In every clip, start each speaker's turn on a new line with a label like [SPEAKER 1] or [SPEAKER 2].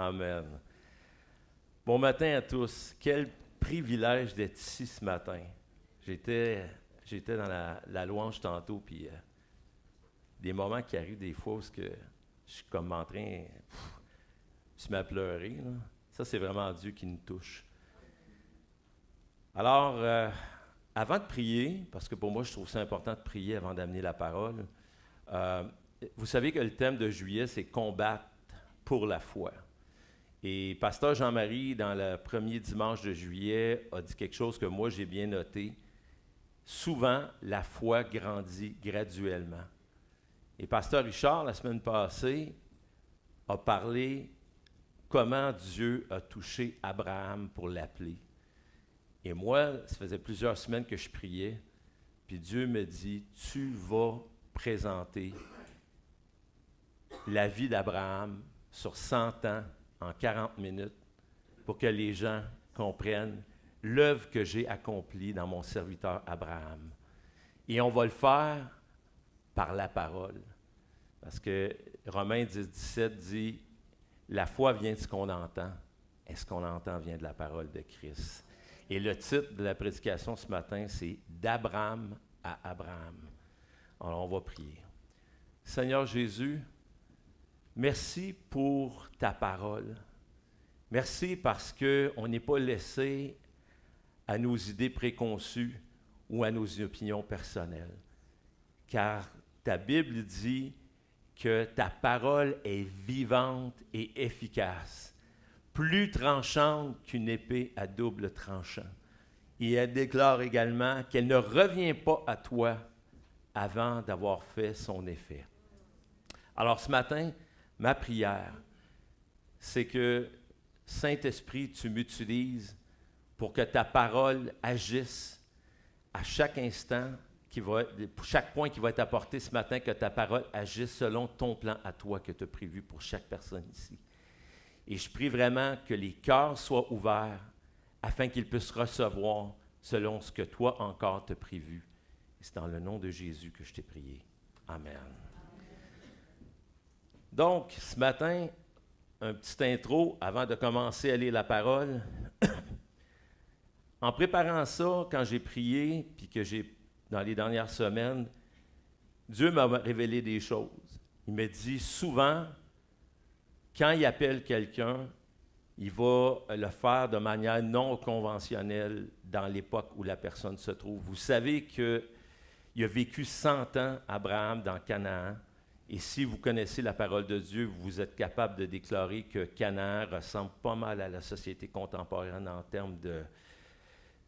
[SPEAKER 1] Amen. Bon matin à tous. Quel privilège d'être ici ce matin. J'étais dans la louange tantôt, puis des moments qui arrivent des fois où je suis comme en train, je me mets à pleurer. Là. Ça, c'est vraiment Dieu qui nous touche. Alors, avant de prier, parce que pour moi, je trouve ça important de prier avant d'amener la parole, vous savez que le thème de juillet, c'est « Combattre pour la foi ». Et Pasteur Jean-Marie, dans le premier dimanche de juillet, a dit quelque chose que moi, j'ai bien noté. Souvent, la foi grandit graduellement. Et Pasteur Richard, la semaine passée, a parlé comment Dieu a touché Abraham pour l'appeler. Et moi, ça faisait plusieurs semaines que je priais, puis Dieu me dit, tu vas présenter la vie d'Abraham sur 100 ans en 40 minutes pour que les gens comprennent l'œuvre que j'ai accomplie dans mon serviteur Abraham. Et on va le faire par la parole. Parce que Romains 10, 17 dit, la foi vient de ce qu'on entend. Et ce qu'on entend vient de la parole de Christ. Et le titre de la prédication ce matin, c'est « D'Abraham à Abraham ». Alors, on va prier. Seigneur Jésus, merci pour ta parole. Merci parce qu'on n'est pas laissé à nos idées préconçues ou à nos opinions personnelles. Car ta Bible dit que ta parole est vivante et efficace, plus tranchante qu'une épée à double tranchant. Et elle déclare également qu'elle ne revient pas à toi avant d'avoir fait son effet. Alors ce matin, ma prière, c'est que, Saint-Esprit, tu m'utilises pour que ta parole agisse à chaque instant, chaque point qui va être apporté ce matin, que ta parole agisse selon ton plan à toi que tu as prévu pour chaque personne ici. Et je prie vraiment que les cœurs soient ouverts afin qu'ils puissent recevoir selon ce que toi encore t'as prévu. Et c'est dans le nom de Jésus que je t'ai prié. Amen. Donc, ce matin, un petit intro avant de commencer à lire la parole. En préparant ça, quand j'ai prié, puis que dans les dernières semaines, Dieu m'a révélé des choses. Il m'a dit souvent, quand il appelle quelqu'un, il va le faire de manière non conventionnelle dans l'époque où la personne se trouve. Vous savez qu'il a vécu 100 ans, Abraham, dans Canaan. Et si vous connaissez la parole de Dieu, vous êtes capable de déclarer que Canaan ressemble pas mal à la société contemporaine en termes de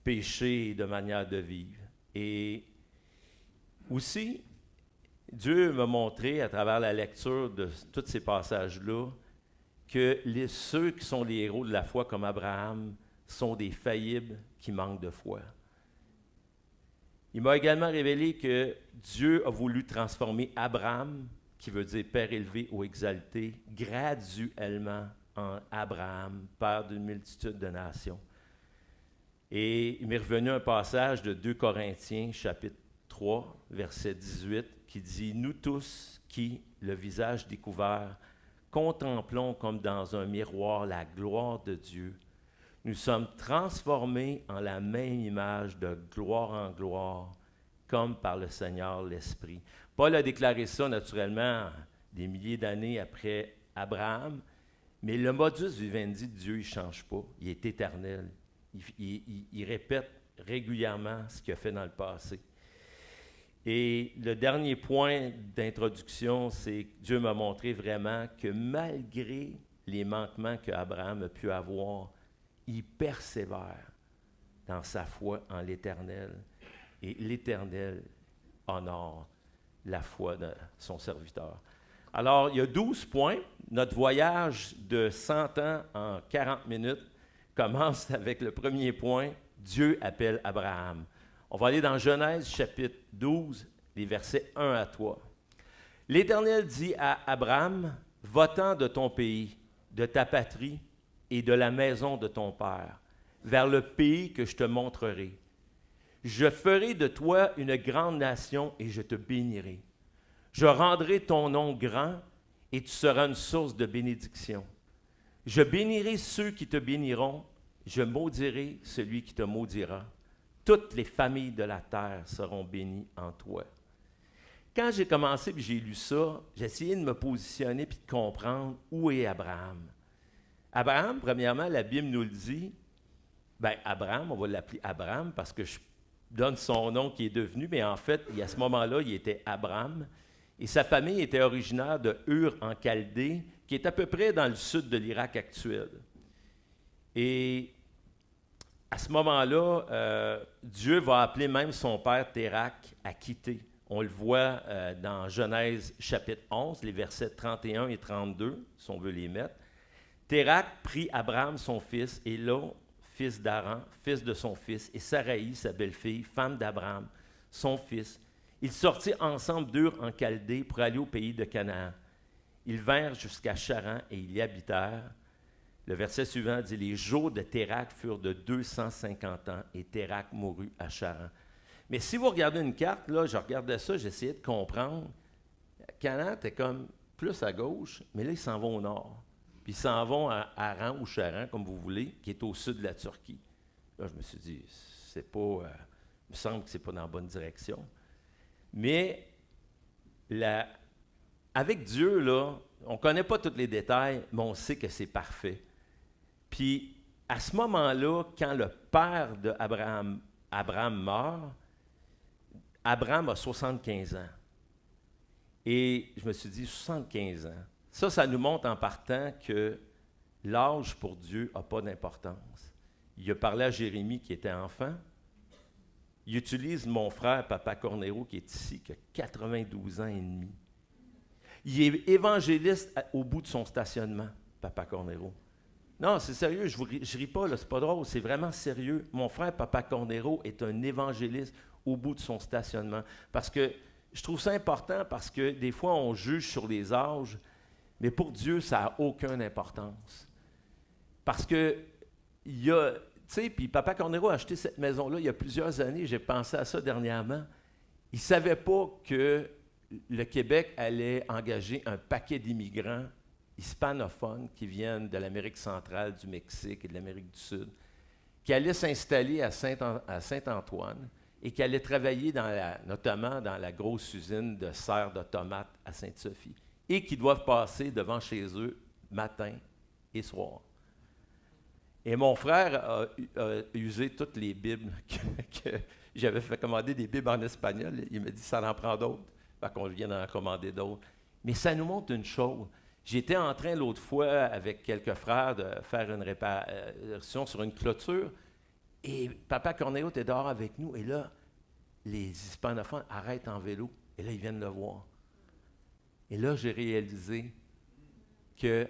[SPEAKER 1] péché et de manière de vivre. Et aussi, Dieu m'a montré à travers la lecture de tous ces passages-là que ceux qui sont les héros de la foi comme Abraham sont des faillibles qui manquent de foi. Il m'a également révélé que Dieu a voulu transformer Abraham, qui veut dire Père élevé ou exalté, graduellement en Abraham, Père d'une multitude de nations. Et il m'est revenu un passage de 2 Corinthiens, chapitre 3, verset 18, qui dit « Nous tous qui, le visage découvert, contemplons comme dans un miroir la gloire de Dieu, nous sommes transformés en la même image de gloire en gloire, comme par le Seigneur l'Esprit. » Paul a déclaré ça naturellement des milliers d'années après Abraham, mais le modus vivendi de Dieu, il ne change pas, il est éternel. Il répète régulièrement ce qu'il a fait dans le passé. Et le dernier point d'introduction, c'est que Dieu m'a montré vraiment que malgré les manquements qu'Abraham a pu avoir, il persévère dans sa foi en l'Éternel. Et l'Éternel honore la foi de son serviteur. Alors, il y a 12 points. Notre voyage de 100 ans en 40 minutes commence avec le premier point, Dieu appelle Abraham. On va aller dans Genèse chapitre 12, les versets 1 à 3. L'Éternel dit à Abraham, « Va-t'en de ton pays, de ta patrie et de la maison de ton père, vers le pays que je te montrerai. Je ferai de toi une grande nation et je te bénirai. Je rendrai ton nom grand et tu seras une source de bénédiction. Je bénirai ceux qui te béniront, je maudirai celui qui te maudira. Toutes les familles de la terre seront bénies en toi. Quand j'ai commencé et j'ai lu ça, j'ai essayé de me positionner puis de comprendre où est Abraham. Abraham, premièrement, la Bible nous le dit, bien, Abraham, on va l'appeler Abraham parce que je donne son nom qui est devenu, mais en fait, à ce moment-là, il était Abram. Et sa famille était originaire de Ur en Chaldée, qui est à peu près dans le sud de l'Irak actuel. Et à ce moment-là, Dieu va appeler même son père Térak à quitter. On le voit dans Genèse chapitre 11, les versets 31 et 32, si on veut les mettre. Térak prit Abraham, son fils, et Lot, fils d'Aran, fils de son fils, et Saraï, sa belle-fille, femme d'Abraham, son fils. Ils sortirent ensemble d'Ur en Chaldée pour aller au pays de Canaan. Ils vinrent jusqu'à Charan et ils y habitèrent. Le verset suivant dit « Les jours de Térak furent de 250 ans, et Térak mourut à Charan. » Mais si vous regardez une carte, là, je regardais ça, j'essayais de comprendre. Canaan était comme plus à gauche, mais là, ils s'en vont au nord. Puis ils s'en vont à Aran ou Charan, comme vous voulez, qui est au sud de la Turquie. Là, je me suis dit, c'est pas, il me semble que c'est pas dans la bonne direction. Mais avec Dieu, là, on ne connaît pas tous les détails, mais on sait que c'est parfait. Puis, à ce moment-là, quand le père d'Abraham, Abraham meurt, Abraham a 75 ans. Et je me suis dit, 75 ans. Ça nous montre en partant que l'âge pour Dieu n'a pas d'importance. Il a parlé à Jérémie qui était enfant. Il utilise mon frère, Papa Cornero, qui est ici, qui a 92 ans et demi. Il est évangéliste au bout de son stationnement, Papa Cornero. Non, c'est sérieux, je ne ris pas, là, c'est pas drôle, c'est vraiment sérieux. Mon frère, Papa Cornero, est un évangéliste au bout de son stationnement. Parce que je trouve ça important parce que des fois, on juge sur les âges, mais pour Dieu, ça n'a aucune importance. Parce que il y a, tu sais, puis Papa Cornero a acheté cette maison-là il y a plusieurs années, j'ai pensé à ça dernièrement. Il ne savait pas que le Québec allait engager un paquet d'immigrants hispanophones qui viennent de l'Amérique centrale, du Mexique et de l'Amérique du Sud, qui allaient s'installer à Saint-Antoine et qui allaient travailler notamment dans la grosse usine de serre de tomates à Sainte-Sophie et qui doivent passer devant chez eux matin et soir. Et mon frère a usé toutes les Bibles que j'avais fait commander, des Bibles en espagnol. Il m'a dit, ça en prend d'autres. Fait qu'on vient d'en commander d'autres. Mais ça nous montre une chose. J'étais en train l'autre fois, avec quelques frères, de faire une réparation sur une clôture. Et Papa Corneo était dehors avec nous. Et là, les hispanophones arrêtent en vélo. Et là, ils viennent le voir. Et là, j'ai réalisé que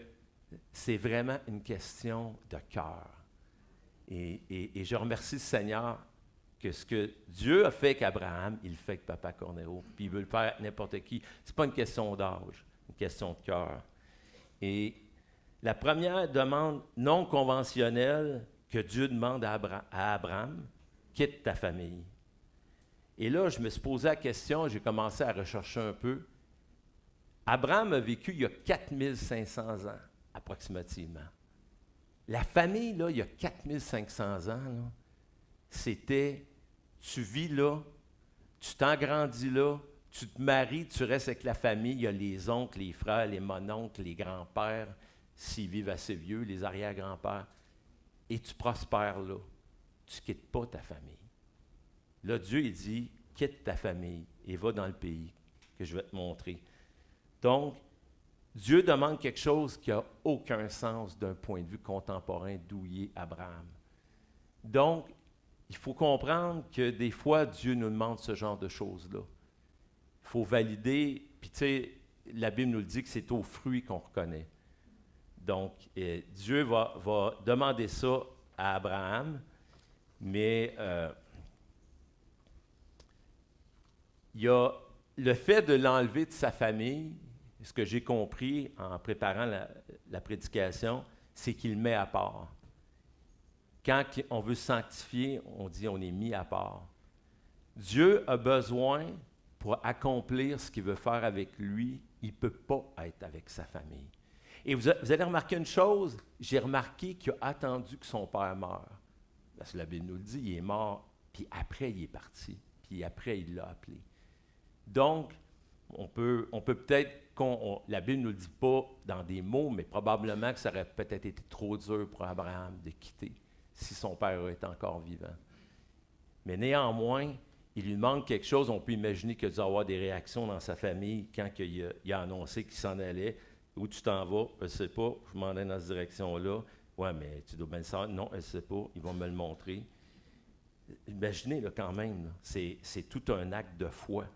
[SPEAKER 1] c'est vraiment une question de cœur. Et je remercie le Seigneur que ce que Dieu a fait avec Abraham, il le fait avec Papa Cornero. Puis il veut le faire avec n'importe qui. Ce n'est pas une question d'âge, une question de cœur. Et la première demande non conventionnelle que Dieu demande à Abraham, quitte ta famille. Et là, je me suis posé la question, j'ai commencé à rechercher un peu. Abraham a vécu il y a 4500 ans, approximativement. La famille, là, il y a 4500 ans, là, c'était, tu vis là, tu t'engrandis là, tu te maries, tu restes avec la famille, il y a les oncles, les frères, les mononcles, les grands-pères, s'ils vivent assez vieux, les arrière-grands-pères, et tu prospères là. Tu ne quittes pas ta famille. Là, Dieu, il dit, quitte ta famille et va dans le pays que je vais te montrer. Donc, Dieu demande quelque chose qui n'a aucun sens d'un point de vue contemporain d'où il est Abraham. Donc, il faut comprendre que des fois, Dieu nous demande ce genre de choses-là. Il faut valider, puis tu sais, la Bible nous le dit que c'est aux fruits qu'on reconnaît. Donc, Dieu va demander ça à Abraham, mais il y a le fait de l'enlever de sa famille. Ce que j'ai compris en préparant la prédication, c'est qu'il le met à part. Quand on veut sanctifier, on dit on est mis à part. Dieu a besoin, pour accomplir ce qu'il veut faire avec lui, il ne peut pas être avec sa famille. Et vous allez remarquer une chose, j'ai remarqué qu'il a attendu que son père meure. Parce que la Bible nous le dit, il est mort, puis après il est parti, puis après il l'a appelé. Donc, on peut peut-être, la Bible ne nous le dit pas dans des mots, mais probablement que ça aurait peut-être été trop dur pour Abraham de quitter si son père était encore vivant. Mais néanmoins, il lui demande quelque chose. On peut imaginer qu'il a dû avoir des réactions dans sa famille quand il a annoncé qu'il s'en allait. Où tu t'en vas? Je ne sais pas. Je m'en vais dans cette direction-là. Ouais, mais tu dois bien le savoir. Non, elle ne sait pas. Ils vont me le montrer. Imaginez là, quand même, là, c'est tout un acte de foi.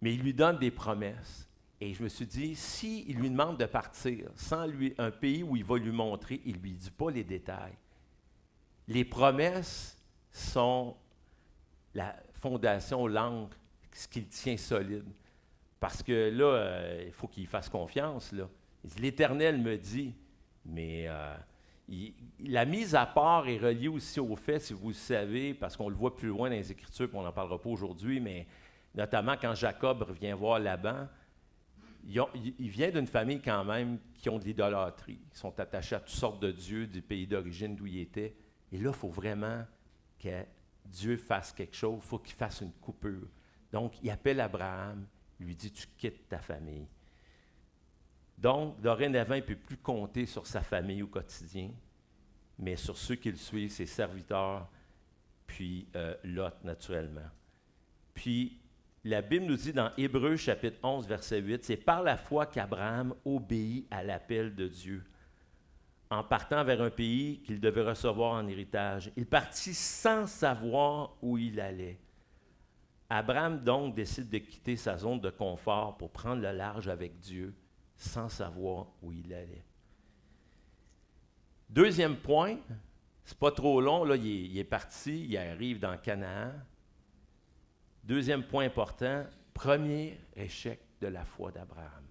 [SPEAKER 1] Mais il lui donne des promesses. Et je me suis dit, s'il lui demande de partir sans lui un pays où il va lui montrer, il ne lui dit pas les détails. Les promesses sont la fondation, l'encre, ce qui le tient solide. Parce que là, il faut qu'il fasse confiance. Là. L'Éternel me dit, mais la mise à part est reliée aussi au fait, si vous le savez, parce qu'on le voit plus loin dans les Écritures, puis on n'en parlera pas aujourd'hui, mais notamment quand Jacob revient voir Laban, il vient d'une famille quand même qui ont de l'idolâtrie, qui sont attachés à toutes sortes de dieux du pays d'origine d'où il était. Et là, il faut vraiment que Dieu fasse quelque chose, il faut qu'il fasse une coupure. Donc, il appelle Abraham, il lui dit, tu quittes ta famille. Donc, dorénavant, il ne peut plus compter sur sa famille au quotidien, mais sur ceux qui le suivent, ses serviteurs, puis Lot, naturellement. Puis, la Bible nous dit dans Hébreux, chapitre 11, verset 8, c'est par la foi qu'Abraham obéit à l'appel de Dieu, en partant vers un pays qu'il devait recevoir en héritage. Il partit sans savoir où il allait. Abraham, donc, décide de quitter sa zone de confort pour prendre le large avec Dieu, sans savoir où il allait. Deuxième point, c'est pas trop long, là, il est parti, il arrive dans Canaan. Deuxième point important, premier échec de la foi d'Abraham.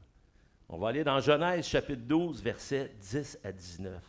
[SPEAKER 1] On va aller dans Genèse, chapitre 12, versets 10 à 19.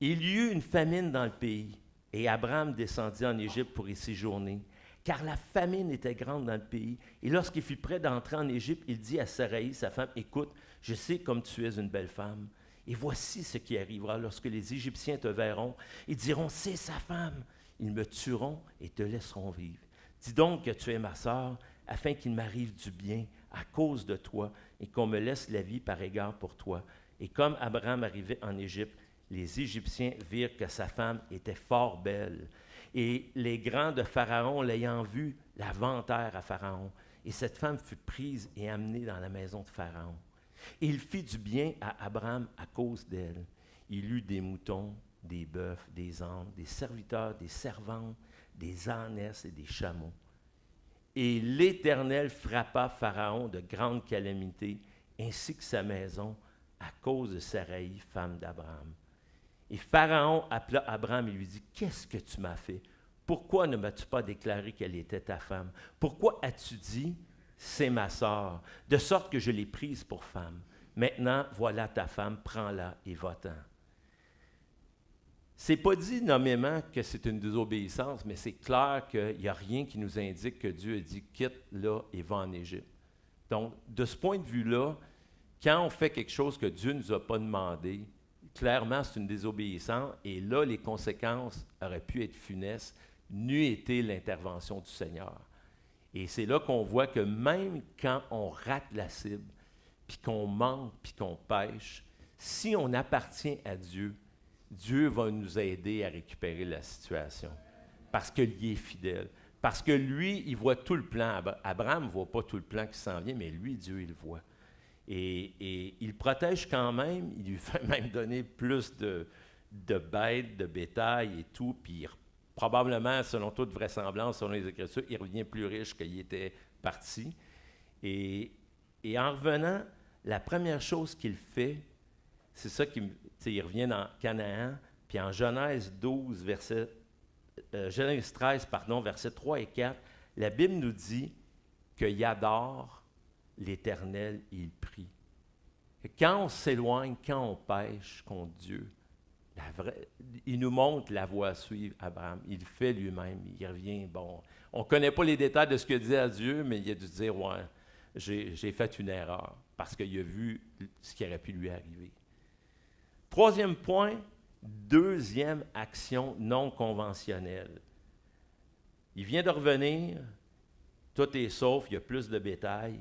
[SPEAKER 1] Il y eut une famine dans le pays, et Abraham descendit en Égypte pour y séjourner, car la famine était grande dans le pays. Et lorsqu'il fut prêt d'entrer en Égypte, il dit à Saraï, sa femme, « Écoute, je sais comme tu es une belle femme, et voici ce qui arrivera lorsque les Égyptiens te verront. Ils diront, c'est sa femme. Ils me tueront et te laisseront vivre. Dis donc que tu es ma sœur, afin qu'il m'arrive du bien à cause de toi, et qu'on me laisse la vie par égard pour toi. » Et comme Abraham arrivait en Égypte, les Égyptiens virent que sa femme était fort belle. Et les grands de Pharaon, l'ayant vue, la vantèrent à Pharaon. Et cette femme fut prise et amenée dans la maison de Pharaon. Et il fit du bien à Abraham à cause d'elle. Il eut des moutons, des bœufs, des ânes, des serviteurs, des servantes, des ânesses et des chameaux. Et l'Éternel frappa Pharaon de grandes calamités, ainsi que sa maison, à cause de Saraï, femme d'Abraham. Et Pharaon appela Abraham et lui dit, « Qu'est-ce que tu m'as fait? Pourquoi ne m'as-tu pas déclaré qu'elle était ta femme? Pourquoi as-tu dit, c'est ma sœur, de sorte que je l'ai prise pour femme? Maintenant, voilà ta femme, prends-la et va-t'en. » C'est pas dit nommément que c'est une désobéissance, mais c'est clair qu'il n'y a rien qui nous indique que Dieu a dit, « Quitte là et va en Égypte. » Donc, de ce point de vue-là, quand on fait quelque chose que Dieu ne nous a pas demandé, clairement, c'est une désobéissance, et là, les conséquences auraient pu être funestes, n'eût été l'intervention du Seigneur. Et c'est là qu'on voit que même quand on rate la cible, puis qu'on manque, puis qu'on pêche, si on appartient à Dieu, Dieu va nous aider à récupérer la situation, parce qu'il est fidèle. Parce que lui, il voit tout le plan. Abraham ne voit pas tout le plan qui s'en vient, mais lui, Dieu, il le voit. Et il protège quand même, il lui fait même donner plus de bêtes, de bétail et tout, puis probablement, selon toute vraisemblance, selon les Écritures, il revient plus riche qu'il était parti. Et en revenant, la première chose qu'il fait, c'est ça il revient dans Canaan, puis en Genèse 13, versets 3 et 4, la Bible nous dit qu'il adore l'Éternel, il prie. Et quand on s'éloigne, quand on pêche contre Dieu, il nous montre la voie à suivre, Abraham. Il le fait lui-même, il revient, bon. On ne connaît pas les détails de ce qu'il dit à Dieu, mais il a dû dire, ouais, j'ai fait une erreur parce qu'il a vu ce qui aurait pu lui arriver. Troisième point, deuxième action non conventionnelle. Il vient de revenir, tout est sauf, il y a plus de bétail,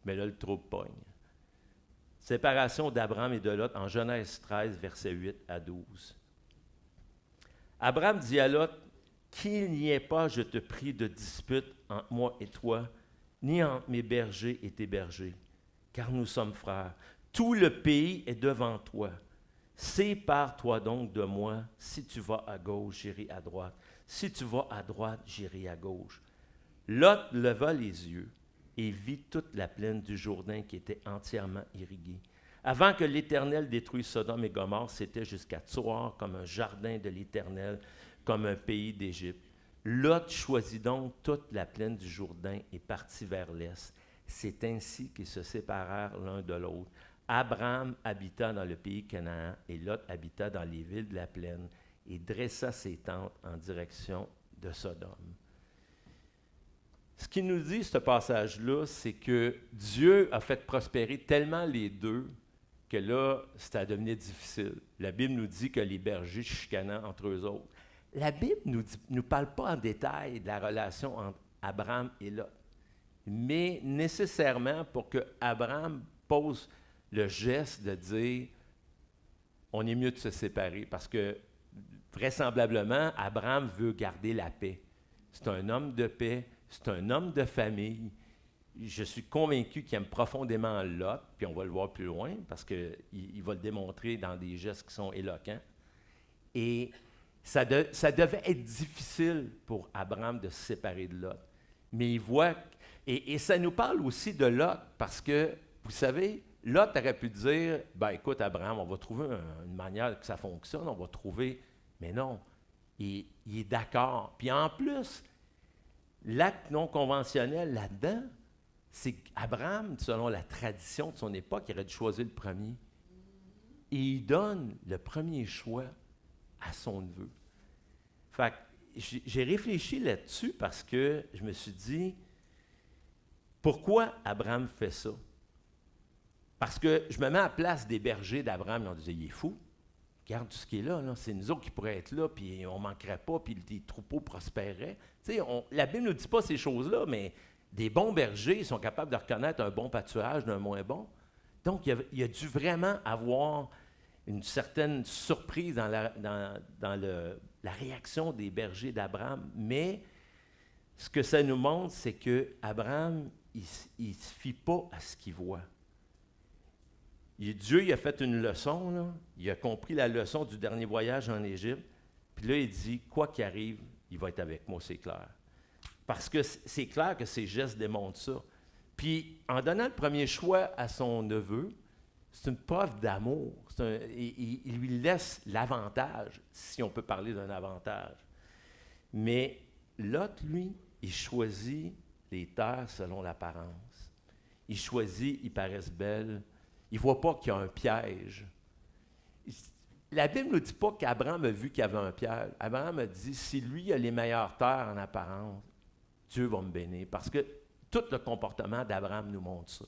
[SPEAKER 1] mais là, le trouble pogne. Séparation d'Abraham et de Lot en Genèse 13, versets 8 à 12. Abraham dit à Lot, « Qu'il n'y ait pas, je te prie, de dispute entre moi et toi, ni entre mes bergers et tes bergers, car nous sommes frères. Tout le pays est devant toi. Sépare-toi donc de moi. Si tu vas à gauche, j'irai à droite. Si tu vas à droite, j'irai à gauche. » Lot leva les yeux et vit toute la plaine du Jourdain qui était entièrement irriguée. Avant que l'Éternel détruise Sodome et Gomorrhe, c'était jusqu'à Tsoar comme un jardin de l'Éternel, comme un pays d'Égypte. Lot choisit donc toute la plaine du Jourdain et partit vers l'est. C'est ainsi qu'ils se séparèrent l'un de l'autre. Abraham habita dans le pays Canaan et Lot habita dans les villes de la plaine et dressa ses tentes en direction de Sodome. Ce qu'il nous dit, ce passage-là, c'est que Dieu a fait prospérer tellement les deux que là, ça devenait difficile. La Bible nous dit que les bergers chicanaient entre eux autres. La Bible ne nous parle pas en détail de la relation entre Abraham et Lot. Mais nécessairement, pour que Abraham pose le geste de dire « on est mieux de se séparer », parce que vraisemblablement, Abraham veut garder la paix. C'est un homme de paix, c'est un homme de famille. Je suis convaincu qu'il aime profondément Lot, puis on va le voir plus loin, parce qu'il va le démontrer dans des gestes qui sont éloquents. Et ça devait être difficile pour Abraham de se séparer de Lot. Mais il voit, et ça nous parle aussi de Lot, parce que, vous savez, Lot aurait pu dire, « Ben écoute Abraham, on va trouver une manière que ça fonctionne, on va trouver... » Mais non, il est d'accord. Puis en plus, l'acte non conventionnel là-dedans, c'est qu'Abraham, selon la tradition de son époque, il aurait dû choisir le premier. Et il donne le premier choix à son neveu. Fait que j'ai réfléchi là-dessus parce que je me suis dit, pourquoi Abraham fait ça? Parce que je me mets à la place des bergers d'Abraham, ils ont dit, il est fou. Regarde tout ce qui est là, c'est nous autres qui pourraient être là, puis on ne manquerait pas, puis les troupeaux prospéreraient. La Bible ne nous dit pas ces choses-là, mais des bons bergers sont capables de reconnaître un bon pâturage d'un moins bon. Donc, il a dû vraiment avoir une certaine surprise dans la réaction des bergers d'Abraham. Mais ce que ça nous montre, c'est qu'Abraham, il ne se fie pas à ce qu'il voit. Dieu il a fait une leçon, là. Il a compris la leçon du dernier voyage en Égypte. Puis là, il dit, quoi qu'il arrive, il va être avec moi, c'est clair. Parce que c'est clair que ses gestes démontrent ça. Puis, en donnant le premier choix à son neveu, c'est une preuve d'amour. Il lui laisse l'avantage, si on peut parler d'un avantage. Mais Lot, lui, il choisit les terres selon l'apparence. Il choisit, ils paraissent belles. Il ne voit pas qu'il y a un piège. La Bible ne dit pas qu'Abraham a vu qu'il y avait un piège. Abraham a dit, si lui a les meilleures terres en apparence, Dieu va me bénir. Parce que tout le comportement d'Abraham nous montre ça.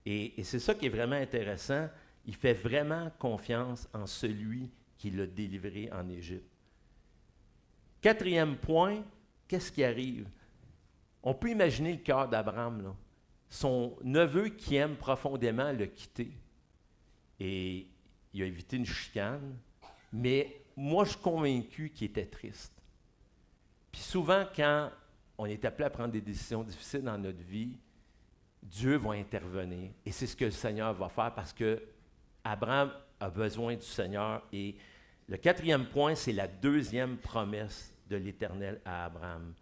[SPEAKER 1] Et c'est ça qui est vraiment intéressant. Il fait vraiment confiance en celui qui l'a délivré en Égypte. Quatrième point, qu'est-ce qui arrive? On peut imaginer le cœur d'Abraham, là. Son neveu qui aime profondément l'a quitté. Et il a évité une chicane. Mais moi, je suis convaincu qu'il était triste. Puis souvent, quand on est appelé à prendre des décisions difficiles dans notre vie, Dieu va intervenir. Et c'est ce que le Seigneur va faire parce que Abraham a besoin du Seigneur. Et le quatrième point, c'est la deuxième promesse de l'Éternel à Abraham.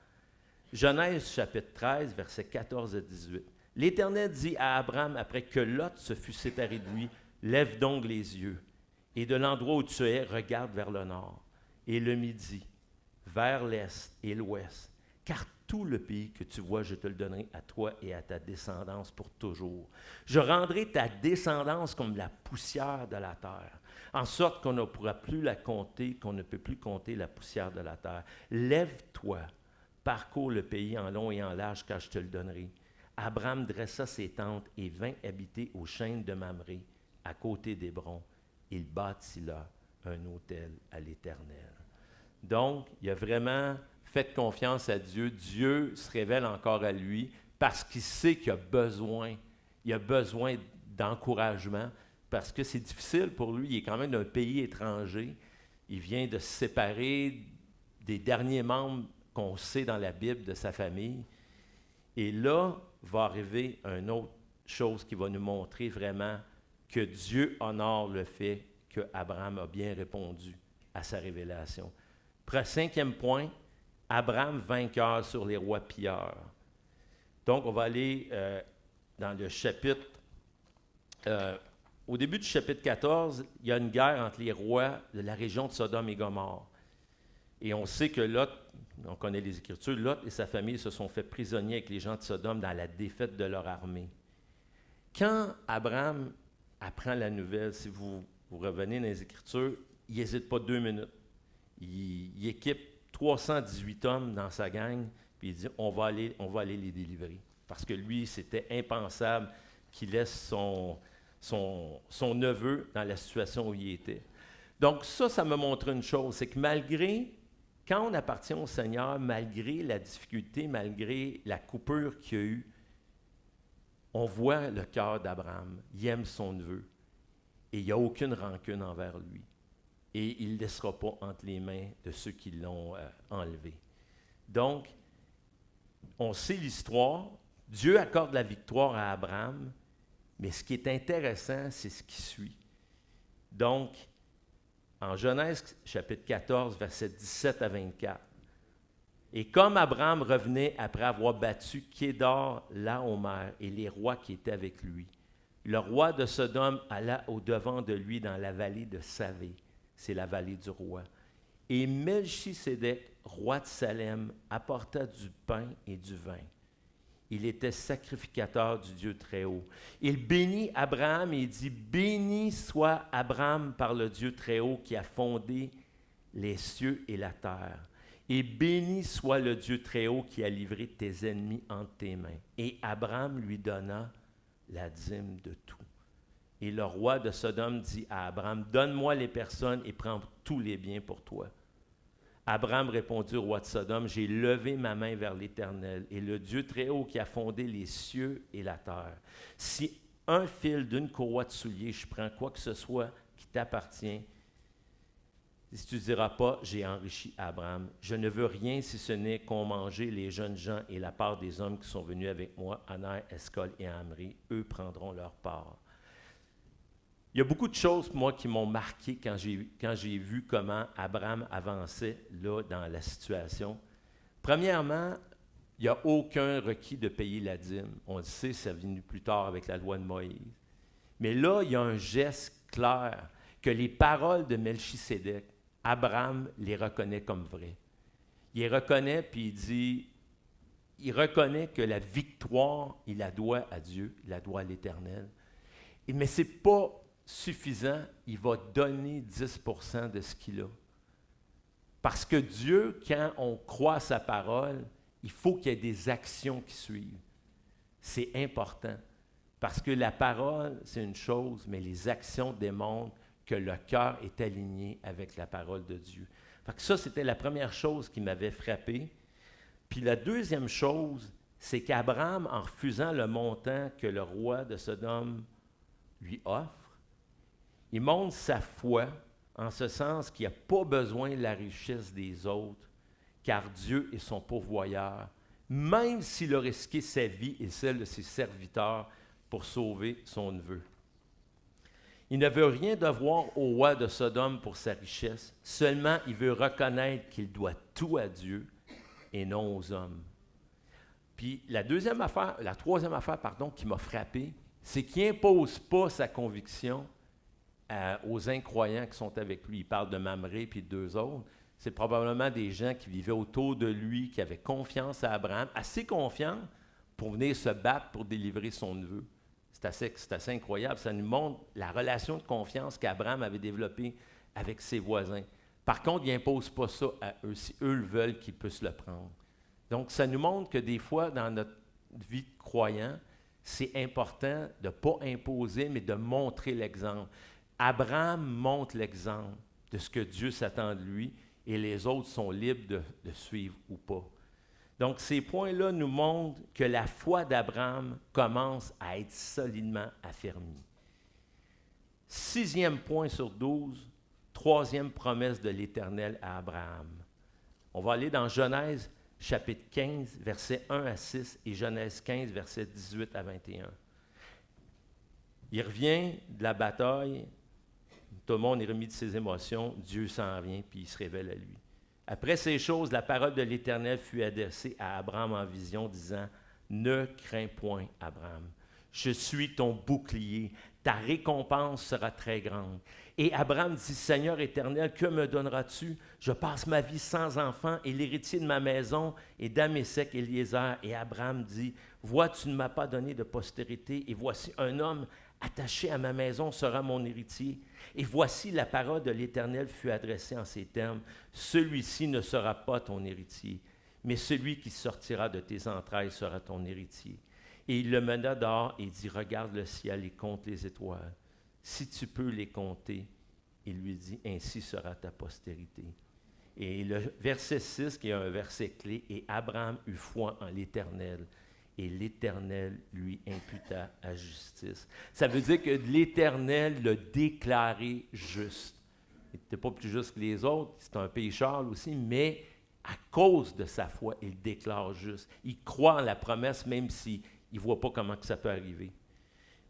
[SPEAKER 1] Genèse chapitre 13, versets 14 à 18. L'Éternel dit à Abraham, après que Lot se fut séparé de lui, « Lève donc les yeux, et de l'endroit où tu es, regarde vers le nord, et le midi, vers l'est et l'ouest, car tout le pays que tu vois, je te le donnerai à toi et à ta descendance pour toujours. Je rendrai ta descendance comme la poussière de la terre, en sorte qu'on ne pourra plus la compter, qu'on ne peut plus compter la poussière de la terre. Lève-toi, parcours le pays en long et en large, car je te le donnerai. Abraham dressa ses tentes et vint habiter aux chênes de Mamré, à côté d'Hébron. Il bâtit là un autel à l'Éternel. Donc, il a vraiment fait confiance à Dieu. Dieu se révèle encore à lui parce qu'il sait qu'il a besoin d'encouragement, parce que c'est difficile pour lui. Il est quand même d'un pays étranger. Il vient de se séparer des derniers membres qu'on sait dans la Bible de sa famille. Et là, va arriver une autre chose qui va nous montrer vraiment que Dieu honore le fait qu'Abraham a bien répondu à sa révélation. Cinquième point, Abraham vainqueur sur les rois pilleurs. Donc, on va aller dans le chapitre... au début du chapitre 14, il y a une guerre entre les rois de la région de Sodome et Gomorrhe. Et on sait que Lot, on connaît les Écritures, Lot et sa famille se sont fait prisonniers avec les gens de Sodome dans la défaite de leur armée. Quand Abraham apprend la nouvelle, si vous revenez dans les Écritures, il n'hésite pas 2 minutes. Il équipe 318 hommes dans sa gang, puis il dit on va aller les délivrer. Parce que lui, c'était impensable qu'il laisse son neveu dans la situation où il était. Donc ça me montre une chose, c'est que quand on appartient au Seigneur, malgré la difficulté, malgré la coupure qu'il y a eu, on voit le cœur d'Abraham. Il aime son neveu. Et il n'y a aucune rancune envers lui. Et il ne laissera pas entre les mains de ceux qui l'ont enlevé. Donc, on sait l'histoire. Dieu accorde la victoire à Abraham. Mais ce qui est intéressant, c'est ce qui suit. Donc, en Genèse, chapitre 14, versets 17 à 24. « Et comme Abraham revenait après avoir battu Kédar, Laomer et les rois qui étaient avec lui, le roi de Sodome alla au-devant de lui dans la vallée de Savé. » C'est la vallée du roi. « Et Melchisédek, roi de Salem, apporta du pain et du vin. Il était sacrificateur du Dieu Très-Haut. Il bénit Abraham et il dit, « Béni soit Abraham par le Dieu Très-Haut qui a fondé les cieux et la terre. Et béni soit le Dieu Très-Haut qui a livré tes ennemis entre tes mains. » Et Abraham lui donna la dîme de tout. Et le roi de Sodome dit à Abraham, « Donne-moi les personnes et prends tous les biens pour toi. » Abraham répondit au roi de Sodome, « J'ai levé ma main vers l'Éternel et le Dieu Très-Haut qui a fondé les cieux et la terre. Si un fil d'une courroie de soulier, je prends quoi que ce soit qui t'appartient, si tu ne diras pas, j'ai enrichi Abraham. Je ne veux rien si ce n'est qu'on mangeait les jeunes gens et la part des hommes qui sont venus avec moi, Aner, Escol et Amri. Eux prendront leur part. » Il y a beaucoup de choses, moi, qui m'ont marqué quand j'ai vu comment Abraham avançait là, dans la situation. Premièrement, il n'y a aucun requis de payer la dîme. On le sait, ça est venu plus tard avec la loi de Moïse. Mais là, il y a un geste clair que les paroles de Melchisédek, Abraham les reconnaît comme vraies. Il les reconnaît, puis il reconnaît que la victoire, il la doit à Dieu, il la doit à l'Éternel. Mais ce n'est pas suffisant, il va donner 10% de ce qu'il a. Parce que Dieu, quand on croit à sa parole, il faut qu'il y ait des actions qui suivent. C'est important. Parce que la parole, c'est une chose, mais les actions démontrent que le cœur est aligné avec la parole de Dieu. Fait que ça, c'était la première chose qui m'avait frappé. Puis la deuxième chose, c'est qu'Abraham, en refusant le montant que le roi de Sodome lui offre, il montre sa foi en ce sens qu'il n'a pas besoin de la richesse des autres, car Dieu est son pourvoyeur, même s'il a risqué sa vie et celle de ses serviteurs pour sauver son neveu. Il ne veut rien devoir au roi de Sodome pour sa richesse, seulement il veut reconnaître qu'il doit tout à Dieu et non aux hommes. Puis la troisième affaire, qui m'a frappé, c'est qu'il n'impose pas sa conviction aux incroyants qui sont avec lui. Il parle de Mamré puis de 2 autres. C'est probablement des gens qui vivaient autour de lui, qui avaient confiance à Abraham, assez confiants pour venir se battre pour délivrer son neveu. C'est assez incroyable. Ça nous montre la relation de confiance qu'Abraham avait développée avec ses voisins. Par contre, il n'impose pas ça à eux. Si eux le veulent, qu'ils puissent le prendre. Donc, ça nous montre que des fois, dans vie de croyant, c'est important de ne pas imposer, mais de montrer l'exemple. Abraham montre l'exemple de ce que Dieu s'attend de lui et les autres sont libres de suivre ou pas. Donc, ces points-là nous montrent que la foi d'Abraham commence à être solidement affermie. 6e point sur 12, 3e promesse de l'Éternel à Abraham. On va aller dans Genèse chapitre 15, versets 1 à 6 et Genèse 15, versets 18 à 21. Il revient de la bataille, tout le monde est remis de ses émotions, Dieu s'en vient, puis il se révèle à lui. Après ces choses, la parole de l'Éternel fut adressée à Abraham en vision, disant, « Ne crains point, Abraham, je suis ton bouclier, ta récompense sera très grande. » Et Abraham dit, « Seigneur éternel, que me donneras-tu? Je passe ma vie sans enfant, et l'héritier de ma maison est d'Amésec Éliézer. » Et Abraham dit, « Vois, tu ne m'as pas donné de postérité, et voici un homme attaché à ma maison sera mon héritier. Et voici la parole de l'Éternel fut adressée en ces termes, « Celui-ci ne sera pas ton héritier, mais celui qui sortira de tes entrailles sera ton héritier. » Et il le mena dehors et dit, « Regarde le ciel et compte les étoiles. Si tu peux les compter, il lui dit, « Ainsi sera ta postérité. » Et le verset 6, qui est un verset clé, « Et Abraham eut foi en l'Éternel, et l'Éternel lui imputa à justice. » Ça veut dire que l'Éternel l'a déclaré juste. Il n'était pas plus juste que les autres, c'est un pécheur aussi, mais à cause de sa foi, il déclare juste. Il croit en la promesse, même s'il ne voit pas comment que ça peut arriver.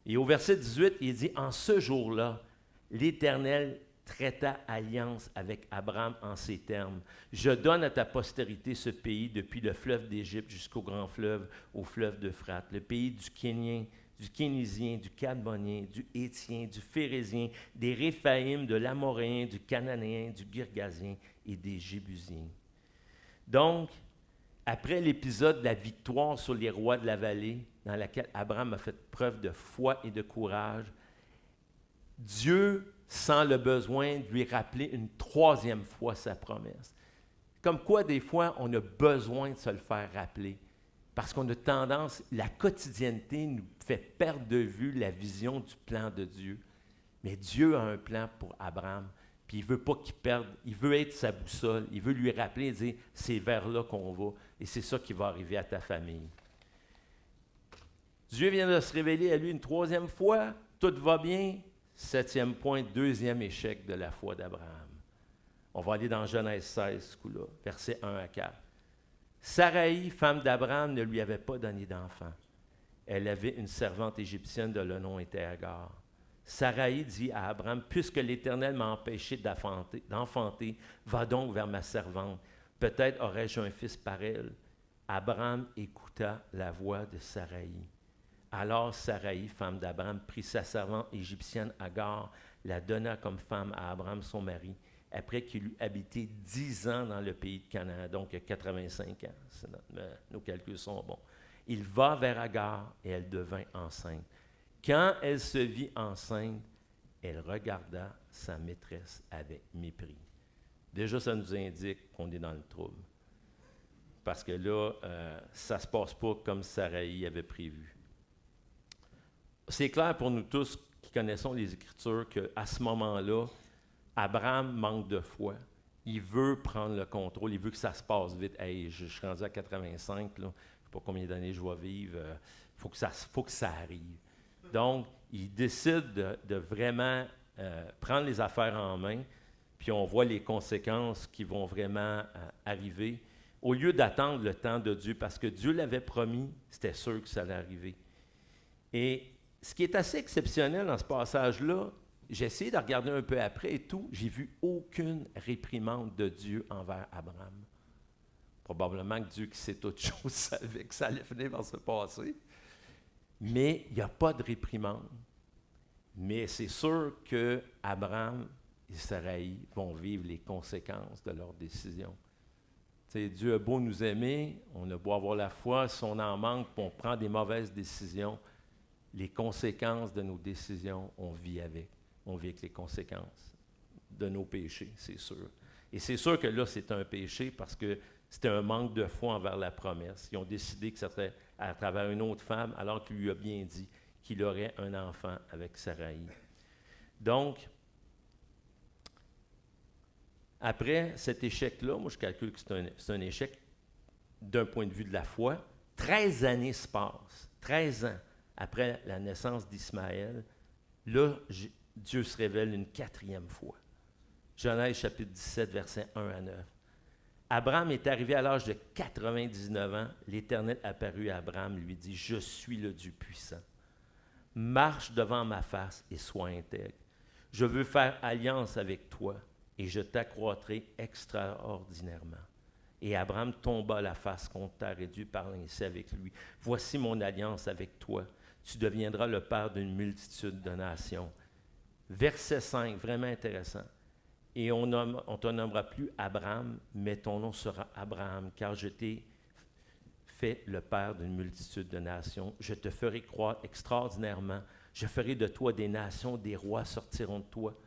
[SPEAKER 1] Et au verset 18, il dit, « En ce jour-là, l'Éternel traita alliance avec Abraham en ces termes. Je donne à ta postérité ce pays depuis le fleuve d'Égypte jusqu'au grand fleuve, au fleuve d'Euphrate, le pays du Kénien, du Kénizien, du Cadmonien, du Hétien, du Phérézien, des Réphaïm, de l'Amoréen, du Cananéen, du Girgasien et des Jébusiens. » Donc, après l'épisode de la victoire sur les rois de la vallée, dans laquelle Abraham a fait preuve de foi et de courage, Dieu sent le besoin de lui rappeler une 3e fois sa promesse. Comme quoi, des fois, on a besoin de se le faire rappeler. Parce qu'on a tendance, la quotidienneté nous fait perdre de vue la vision du plan de Dieu. Mais Dieu a un plan pour Abraham, puis il ne veut pas qu'il perde, il veut être sa boussole, il veut lui rappeler et dire, c'est vers là qu'on va, et c'est ça qui va arriver à ta famille. Dieu vient de se révéler à lui une 3e fois, tout va bien. 7e point, 2e échec de la foi d'Abraham. On va aller dans Genèse 16, ce coup-là, versets 1 à 4. Saraï, femme d'Abraham, ne lui avait pas donné d'enfant. Elle avait une servante égyptienne dont le nom était Agar. Saraï dit à Abraham, « Puisque l'Éternel m'a empêché d'enfanter, va donc vers ma servante. Peut-être aurais-je un fils par elle. » Abraham écouta la voix de Saraï. Alors Saraï, femme d'Abraham, prit sa servante égyptienne Agar, la donna comme femme à Abraham, son mari, après qu'il eut habité 10 ans dans le pays de Canaan, donc 85 ans. Nos calculs sont bons. Il va vers Agar et elle devint enceinte. Quand elle se vit enceinte, elle regarda sa maîtresse avec mépris. Déjà, ça nous indique qu'on est dans le trouble. Parce que là, ça ne se passe pas comme Saraï avait prévu. C'est clair pour nous tous qui connaissons les Écritures qu'à ce moment-là, Abraham manque de foi. Il veut prendre le contrôle, il veut que ça se passe vite. Hey, je suis rendu à 85, là, je ne sais pas combien d'années je vais vivre, faut que ça arrive. Donc, il décide de vraiment prendre les affaires en main, puis on voit les conséquences qui vont vraiment arriver, au lieu d'attendre le temps de Dieu, parce que Dieu l'avait promis, c'était sûr que ça allait arriver. Et ce qui est assez exceptionnel dans ce passage-là, j'ai essayé de regarder un peu après et tout, j'ai vu aucune réprimande de Dieu envers Abraham. Probablement que Dieu, qui sait toutes choses, savait que ça allait finir par se passer. Mais il n'y a pas de réprimande. Mais c'est sûr qu'Abraham et Saraï vont vivre les conséquences de leurs décisions. T'sais, Dieu a beau nous aimer, on a beau avoir la foi, si on en manque, on prend des mauvaises décisions, les conséquences de nos décisions, on vit avec. On vit avec les conséquences de nos péchés, c'est sûr. Et c'est sûr que là, c'est un péché parce que C'était un manque de foi envers la promesse. Ils ont décidé que c'était à travers une autre femme, alors qu'il lui a bien dit qu'il aurait un enfant avec Saraï. Donc, après cet échec-là, moi je calcule que c'est un échec d'un point de vue de la foi. 13 années se passent, 13 ans après la naissance d'Ismaël. Là, Dieu se révèle une quatrième fois. Genèse chapitre 17, versets 1 à 9. Abraham est arrivé à l'âge de 99 ans. L'Éternel apparut à Abraham, lui dit, « Je suis le Dieu puissant. Marche devant ma face et sois intègre. Je veux faire alliance avec toi et je t'accroîtrai extraordinairement. » Et Abraham tomba la face contre terre et Dieu parla ainsi avec lui. « Voici mon alliance avec toi. Tu deviendras le père d'une multitude de nations. » Verset 5, vraiment intéressant. « Et on ne te nommera plus Abraham, mais ton nom sera Abraham, car je t'ai fait le père d'une multitude de nations. Je te ferai croître extraordinairement. Je ferai de toi des nations, des rois sortiront de toi.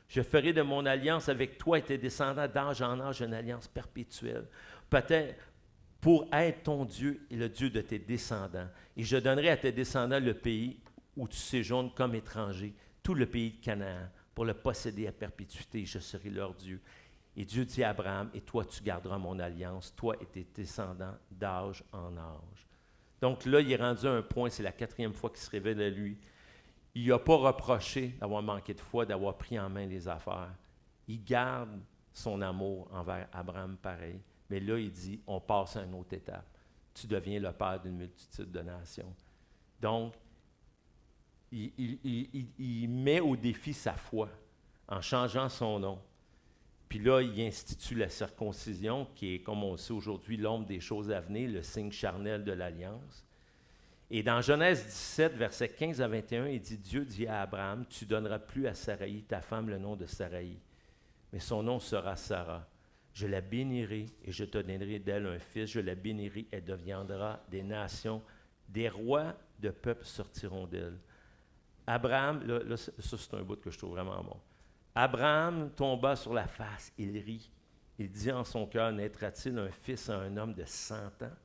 [SPEAKER 1] Je ferai de mon alliance avec toi et tes descendants d'âge en âge une alliance perpétuelle. Peut-être pour être ton Dieu et le Dieu de tes descendants. Et je donnerai à tes descendants le pays où tu séjournes comme étranger, tout le pays de Canaan, pour le posséder à perpétuité. Je serai leur Dieu. Et Dieu dit à Abraham, et toi tu garderas mon alliance, toi et tes descendants d'âge en âge. Donc là, il est rendu à un point, c'est la quatrième fois qu'il se révèle à lui. Il n'a pas reproché d'avoir manqué de foi, d'avoir pris en main les affaires. Il garde son amour envers Abraham pareil. Mais là, il dit, on passe à une autre étape. Tu deviens le père d'une multitude de nations. Donc, il met au défi sa foi en changeant son nom. Puis là, il institue la circoncision, qui est, comme on le sait aujourd'hui, l'ombre des choses à venir, le signe charnel de l'alliance. Et dans Genèse 17, versets 15 à 21, il dit, Dieu dit à Abraham, tu donneras plus à Saraï, ta femme, le nom de Saraï, mais son nom sera Sarah. Je la bénirai et je te donnerai d'elle un fils. Je la bénirai, elle deviendra des nations. Des rois de peuples sortiront d'elle. Abraham, là, ça c'est un bout que je trouve vraiment bon. Abraham tomba sur la face, il rit. Il dit en son cœur, naîtra-t-il un fils à un homme de 100 ans?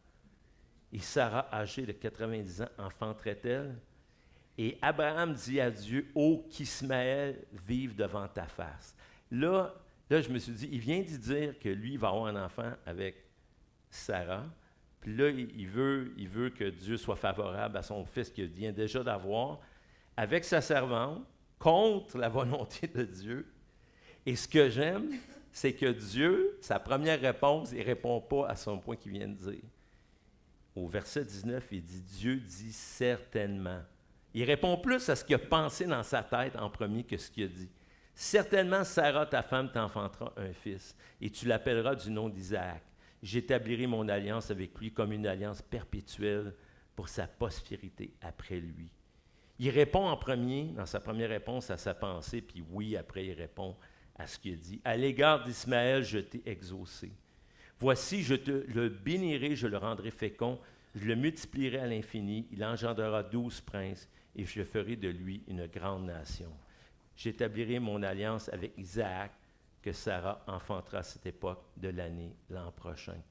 [SPEAKER 1] Et Sarah, âgée de 90 ans, enfanterait-elle? Et Abraham dit à Dieu, « Oh, qu'Ismaël vive devant ta face. » Là, je me suis dit, il vient d'y dire que lui, il va avoir un enfant avec Sarah. Puis là, il veut que Dieu soit favorable à son fils qu'il vient déjà d'avoir, avec sa servante, contre la volonté de Dieu. Et ce que j'aime, c'est que Dieu, sa première réponse, il ne répond pas à son point qu'il vient de dire. Au verset 19, il dit, Dieu dit certainement. Il répond plus à ce qu'il a pensé dans sa tête en premier que ce qu'il a dit. Certainement, Sarah, ta femme, t'enfantera un fils, et tu l'appelleras du nom d'Isaac. J'établirai mon alliance avec lui comme une alliance perpétuelle pour sa postérité après lui. Il répond en premier, dans sa première réponse, à sa pensée, puis oui, après, il répond à ce qu'il dit. À l'égard d'Ismaël, je t'ai exaucé. Voici, je te le bénirai, je le rendrai fécond, je le multiplierai à l'infini, il engendrera 12 princes, et je ferai de lui une grande nation. J'établirai mon alliance avec Isaac, que Sarah enfantera à cette époque de l'année, l'an prochain.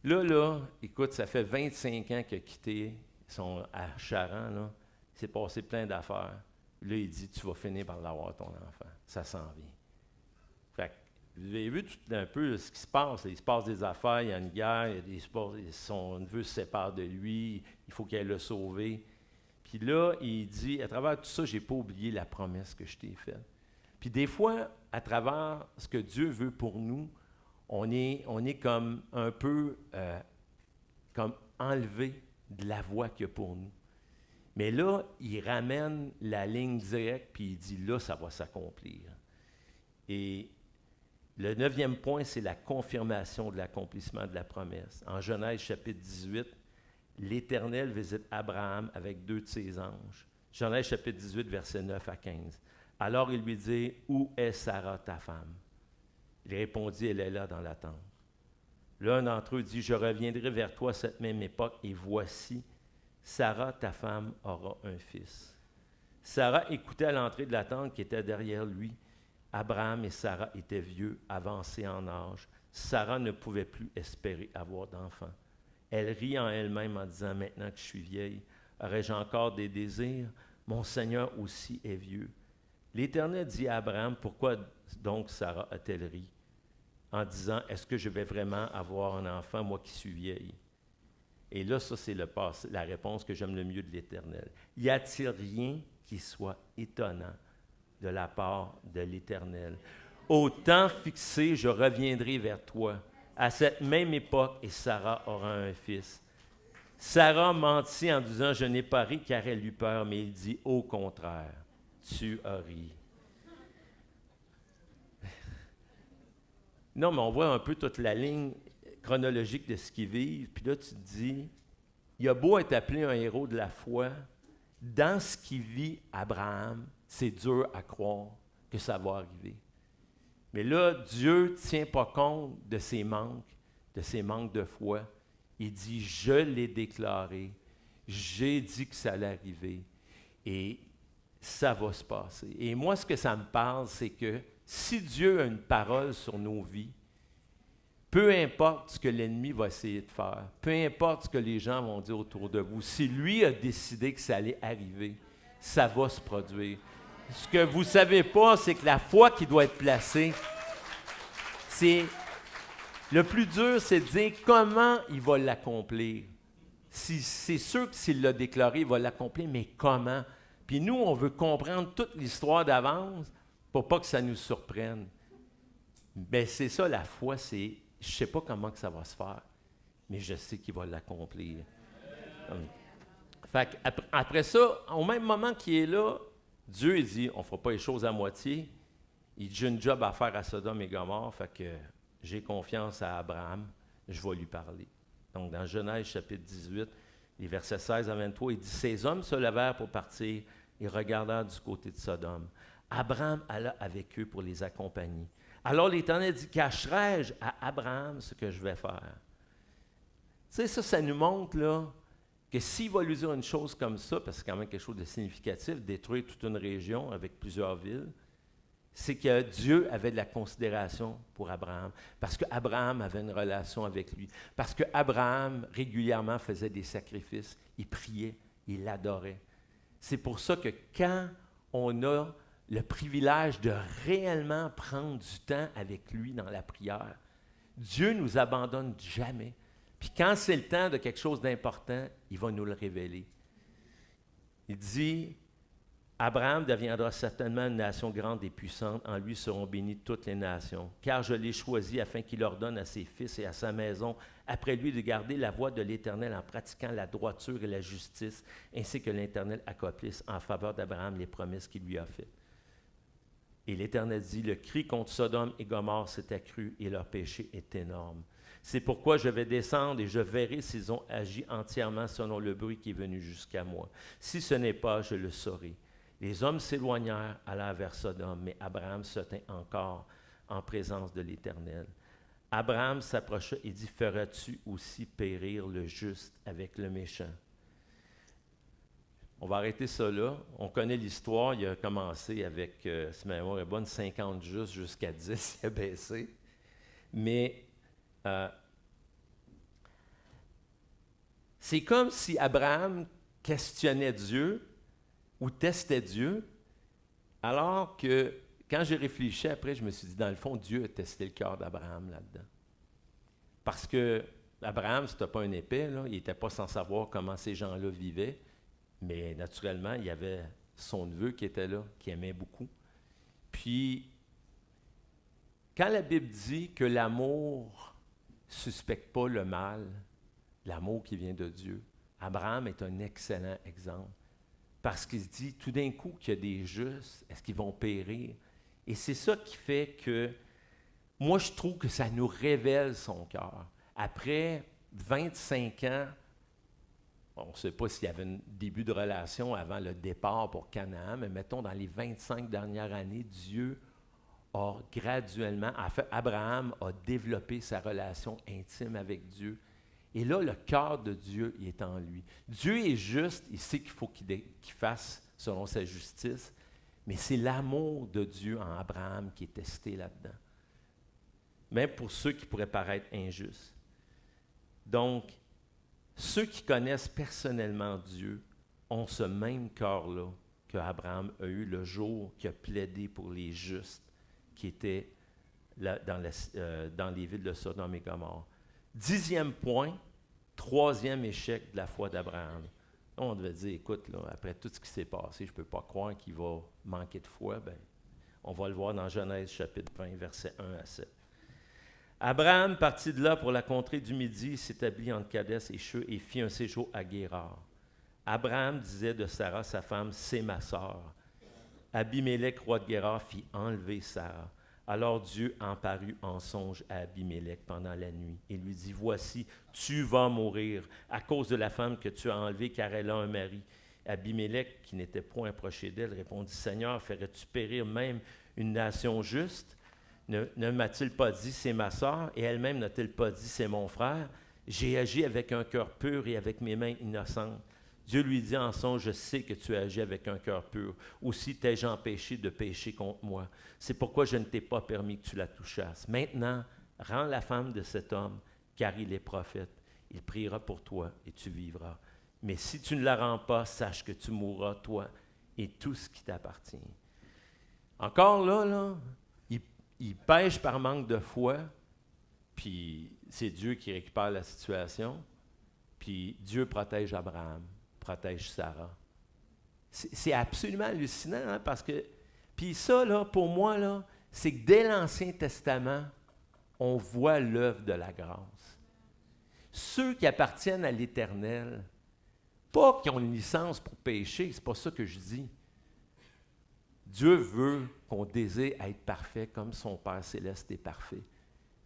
[SPEAKER 1] Là, écoute, ça fait 25 ans qu'il a quitté à Charan, là. Il s'est passé plein d'affaires. Là, il dit, tu vas finir par l'avoir, ton enfant. Ça s'en vient. Fait que, vous avez vu tout un peu ce qui se passe. Il se passe des affaires, il y a une guerre, son neveu se sépare de lui, il faut qu'elle le sauve. Puis là, il dit, à travers tout ça, je n'ai pas oublié la promesse que je t'ai faite. Puis des fois, à travers ce que Dieu veut pour nous, on est comme un peu comme enlevé de la voie qu'il y a pour nous. Mais là, il ramène la ligne directe, puis il dit, là, ça va s'accomplir. Et le 9e point, c'est la confirmation de l'accomplissement de la promesse. En Genèse chapitre 18, l'Éternel visite Abraham avec 2 de ses anges. Genèse chapitre 18, versets 9 à 15. Alors il lui dit, « Où est Sarah, ta femme? » Il répondit, « Elle est là dans la tente. » L'un d'entre eux dit, « Je reviendrai vers toi à cette même époque, et voici, Sarah, ta femme, aura un fils. » Sarah écoutait à l'entrée de la tente qui était derrière lui. Abraham et Sarah étaient vieux, avancés en âge. Sarah ne pouvait plus espérer avoir d'enfant. Elle rit en elle-même en disant, maintenant que je suis vieille, aurais-je encore des désirs? Mon Seigneur aussi est vieux. L'Éternel dit à Abraham, pourquoi donc Sarah a-t-elle ri? En disant, est-ce que je vais vraiment avoir un enfant, moi qui suis vieille? Et là, ça, c'est la réponse que j'aime le mieux de l'Éternel. Y a-t-il rien qui soit étonnant de la part de l'Éternel? Au temps fixé, je reviendrai vers toi. À cette même époque, et Sarah aura un fils. Sarah mentit en disant, je n'ai pas ri car elle eut peur, mais il dit, au contraire, tu as ri. Non, mais on voit un peu toute la ligne chronologique de ce qu'ils vivent, puis là, tu te dis, il a beau être appelé un héros de la foi, dans ce qu'il vit Abraham, c'est dur à croire que ça va arriver. Mais là, Dieu ne tient pas compte de ses manques de foi. Il dit, je l'ai déclaré, j'ai dit que ça allait arriver, et ça va se passer. Et moi, ce que ça me parle, c'est que si Dieu a une parole sur nos vies, peu importe ce que l'ennemi va essayer de faire, peu importe ce que les gens vont dire autour de vous, si lui a décidé que ça allait arriver, ça va se produire. Ce que vous ne savez pas, c'est que la foi qui doit être placée, c'est le plus dur, c'est de dire comment il va l'accomplir. C'est sûr que s'il l'a déclaré, il va l'accomplir, mais comment? Puis nous, on veut comprendre toute l'histoire d'avance pour pas que ça nous surprenne. Bien, c'est ça, la foi, c'est, je ne sais pas comment que ça va se faire, mais je sais qu'il va l'accomplir. Fait après ça, au même moment qu'il est là, Dieu il dit, on ne fera pas les choses à moitié. Il dit, j'ai une job à faire à Sodome et Gomorrhe, fait que j'ai confiance à Abraham, je vais lui parler. Donc, dans Genèse chapitre 18, les versets 16 à 23, il dit, ces hommes se levèrent pour partir et regardèrent du côté de Sodome. Abraham alla avec eux pour les accompagner. Alors l'Éternel dit, cacherai-je à Abraham ce que je vais faire? Tu sais, ça nous montre là, que s'il va lui dire une chose comme ça, parce que c'est quand même quelque chose de significatif, détruire toute une région avec plusieurs villes, c'est que Dieu avait de la considération pour Abraham, parce qu'Abraham avait une relation avec lui, parce qu'Abraham régulièrement faisait des sacrifices, il priait, il l'adorait. C'est pour ça que quand on a le privilège de réellement prendre du temps avec lui dans la prière, Dieu ne nous abandonne jamais. Puis quand c'est le temps de quelque chose d'important, il va nous le révéler. Il dit, Abraham deviendra certainement une nation grande et puissante, en lui seront bénies toutes les nations, car je l'ai choisi afin qu'il ordonne à ses fils et à sa maison, après lui, de garder la voie de l'Éternel en pratiquant la droiture et la justice, ainsi que l'Éternel accomplisse en faveur d'Abraham les promesses qu'il lui a faites. Et l'Éternel dit, le cri contre Sodome et Gomorrhe s'est accru et leur péché est énorme. C'est pourquoi je vais descendre et je verrai s'ils ont agi entièrement selon le bruit qui est venu jusqu'à moi. Si ce n'est pas, je le saurai. Les hommes s'éloignèrent, allèrent vers Sodome, mais Abraham se tint encore en présence de l'Éternel. Abraham s'approcha et dit, feras-tu aussi périr le juste avec le méchant? On va arrêter ça là. On connaît l'histoire. Il a commencé avec, si ma mémoire est bonne, 50 justes jusqu'à 10, il a baissé. Mais c'est comme si Abraham questionnait Dieu ou testait Dieu, alors que quand j'ai réfléchi après, je me suis dit, dans le fond, Dieu a testé le cœur d'Abraham là-dedans. Parce que Abraham, ce n'était pas un épais, là, il n'était pas sans savoir comment ces gens-là vivaient, mais naturellement, il y avait son neveu qui était là, qui aimait beaucoup. Puis, quand la Bible dit que l'amour ne suspecte pas le mal, l'amour qui vient de Dieu, Abraham est un excellent exemple. Parce qu'il se dit, tout d'un coup, qu'il y a des justes, est-ce qu'ils vont périr? Et c'est ça qui fait que, moi, je trouve que ça nous révèle son cœur. Après 25 ans, on ne sait pas s'il y avait un début de relation avant le départ pour Canaan, mais mettons, dans les 25 dernières années, Dieu a graduellement, en fait, Abraham a développé sa relation intime avec Dieu. Et là, le cœur de Dieu, il est en lui. Dieu est juste, il sait qu'il faut qu'il fasse selon sa justice, mais c'est l'amour de Dieu en Abraham qui est testé là-dedans. même pour ceux qui pourraient paraître injustes. Donc, ceux qui connaissent personnellement Dieu ont ce même cœur-là qu'Abraham a eu le jour qu'il a plaidé pour les justes qui étaient dans les villes de Sodome et Gomorrhe. 10e point, 3e échec de la foi d'Abraham. On devait dire, écoute, là, après tout ce qui s'est passé, je ne peux pas croire qu'il va manquer de foi. Ben, on va le voir dans Genèse chapitre 20, versets 1 à 7. Abraham partit de là pour la contrée du Midi, s'établit entre Kadès et Shur et fit un séjour à Guérar. Abraham disait de Sarah, sa femme, « C'est ma sœur. » Abimélec, roi de Guérar, fit enlever Sarah. Alors Dieu en parut en songe à Abimélec pendant la nuit et lui dit, « Voici, tu vas mourir à cause de la femme que tu as enlevée, car elle a un mari. » Abimélec, qui n'était point approché d'elle, répondit, « Seigneur, ferais-tu périr même une nation juste? Ne m'a-t-il pas dit, c'est ma sœur, et elle-même n'a-t-elle pas dit, c'est mon frère? J'ai agi avec un cœur pur et avec mes mains innocentes. » Dieu lui dit en songe, « Je sais que tu as agi avec un cœur pur. Aussi t'ai-je empêché de pécher contre moi. C'est pourquoi je ne t'ai pas permis que tu la touchasses. Maintenant, rends la femme de cet homme, car il est prophète. Il priera pour toi et tu vivras. Mais si tu ne la rends pas, sache que tu mourras, toi et tout ce qui t'appartient. » Encore là, il pêche par manque de foi, puis c'est Dieu qui récupère la situation, puis Dieu protège Abraham, protège Sarah. C'est absolument hallucinant, hein, parce que, puis ça, là, pour moi, là, c'est que dès l'Ancien Testament, on voit l'œuvre de la grâce. Ceux qui appartiennent à l'Éternel, pas qui ont une licence pour pécher, c'est pas ça que je dis. Dieu veut qu'on désire être parfait comme son Père céleste est parfait.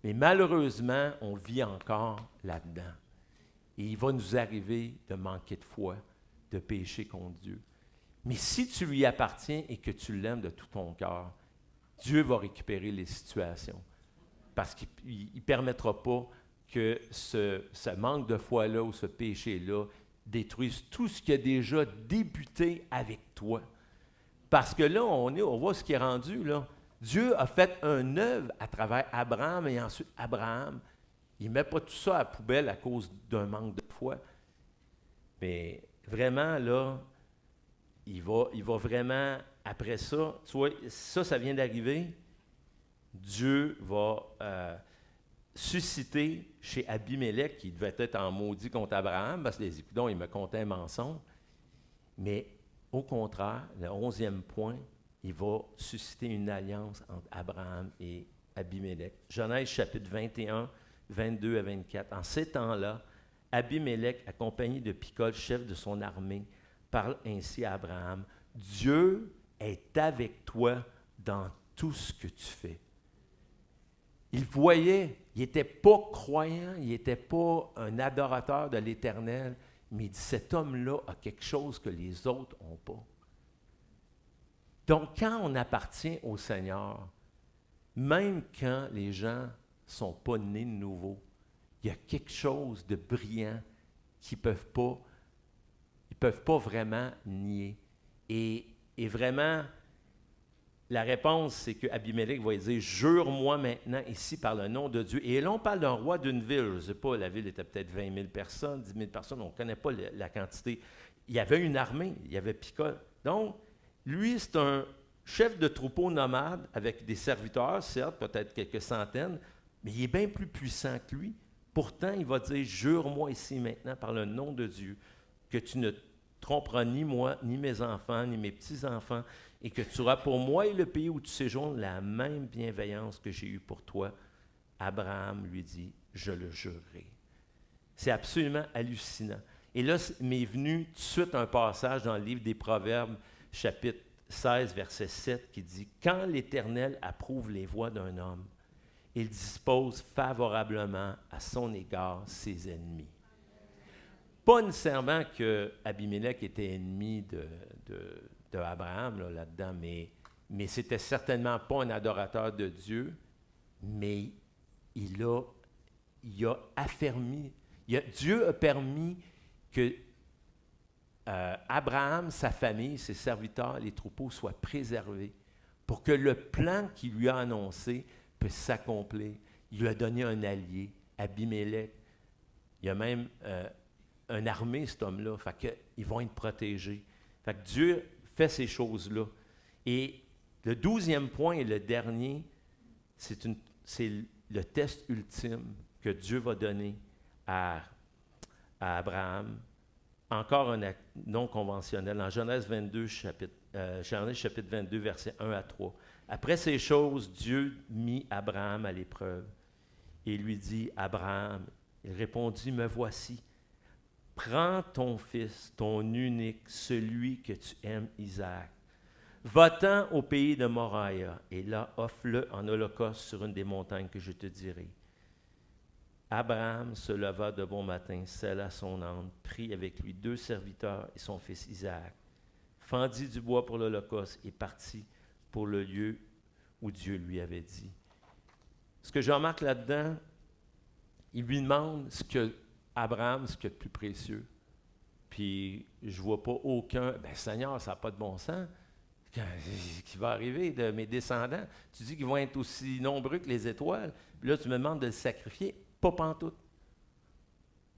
[SPEAKER 1] Mais malheureusement, on vit encore là-dedans. Et il va nous arriver de manquer de foi, de pécher contre Dieu. Mais si tu lui appartiens et que tu l'aimes de tout ton cœur, Dieu va récupérer les situations. Parce qu'il ne permettra pas que ce manque de foi-là ou ce péché-là détruise tout ce qui a déjà débuté avec toi. Parce que là, on voit ce qui est rendu, là. Dieu a fait une œuvre à travers Abraham et ensuite Abraham. Il ne met pas tout ça à la poubelle à cause d'un manque de foi. Mais vraiment, là, il va vraiment, après ça, tu vois, ça vient d'arriver. Dieu va susciter chez Abimélec, qui devait être en maudit contre Abraham, parce que les écoutons, il me comptait un mensonge. Mais au contraire, le 11e point, il va susciter une alliance entre Abraham et Abimélec. Genèse chapitre 21, 22 à 24. En ces temps-là, Abimélec, accompagné de Picol, chef de son armée, parle ainsi à Abraham, « Dieu est avec toi dans tout ce que tu fais. » Il voyait, il n'était pas croyant, il n'était pas un adorateur de l'Éternel, mais il dit, cet homme-là a quelque chose que les autres n'ont pas. Donc, quand on appartient au Seigneur, même quand les gens ne sont pas nés de nouveau, il y a quelque chose de brillant qu'ils ne peuvent pas vraiment nier. Et vraiment, la réponse, c'est qu'Abimélec va dire, « Jure-moi maintenant ici par le nom de Dieu. » Et là, on parle d'un roi d'une ville. Je ne sais pas, la ville était peut-être 20 000 personnes, 10 000 personnes, on ne connaît pas la quantité. Il y avait une armée, il y avait Picol. Donc, lui, c'est un chef de troupeau nomade avec des serviteurs, certes, peut-être quelques centaines, mais il est bien plus puissant que lui. Pourtant, il va dire, « Jure-moi ici maintenant par le nom de Dieu que tu ne tromperas ni moi, ni mes enfants, ni mes petits-enfants, et que tu auras pour moi et le pays où tu séjournes la même bienveillance que j'ai eue pour toi. » Abraham lui dit, « Je le jurerai. » C'est absolument hallucinant. Et là, m'est venu tout de suite un passage dans le livre des Proverbes, chapitre 16, verset 7, qui dit, « Quand l'Éternel approuve les voies d'un homme, il dispose favorablement à son égard ses ennemis. » Pas nécessairement que Abimélec était ennemi de Abraham là-dedans, mais c'était certainement pas un adorateur de Dieu, mais il a affermi, Dieu a permis que Abraham, sa famille, ses serviteurs, les troupeaux soient préservés pour que le plan qu'il lui a annoncé puisse s'accomplir. Il lui a donné un allié, Abimelech. Il y a même une armée, cet homme-là. Fait qu'ils vont être protégés. Fait que Dieu fait ces choses-là. Et le 12e point et le dernier, c'est le test ultime que Dieu va donner à Abraham. Encore un acte non conventionnel. En Genèse 22, chapitre 22, versets 1 à 3. Après ces choses, Dieu mit Abraham à l'épreuve et lui dit, Abraham, il répondit, me voici. Prends ton fils, ton unique, celui que tu aimes, Isaac. Va-t'en au pays de Moriah, et là, offre-le en holocauste sur une des montagnes que je te dirai. Abraham se leva de bon matin, sella son âne, prit avec lui 2 serviteurs et son fils Isaac, fendit du bois pour l'holocauste et partit pour le lieu où Dieu lui avait dit. Ce que je remarque là-dedans, il lui demande ce qu'il y a de plus précieux. Puis je ne vois pas aucun, Seigneur, ça n'a pas de bon sens. Qui va arriver de mes descendants? Tu dis qu'ils vont être aussi nombreux que les étoiles. Puis là, tu me demandes de le sacrifier. Pas pantoute.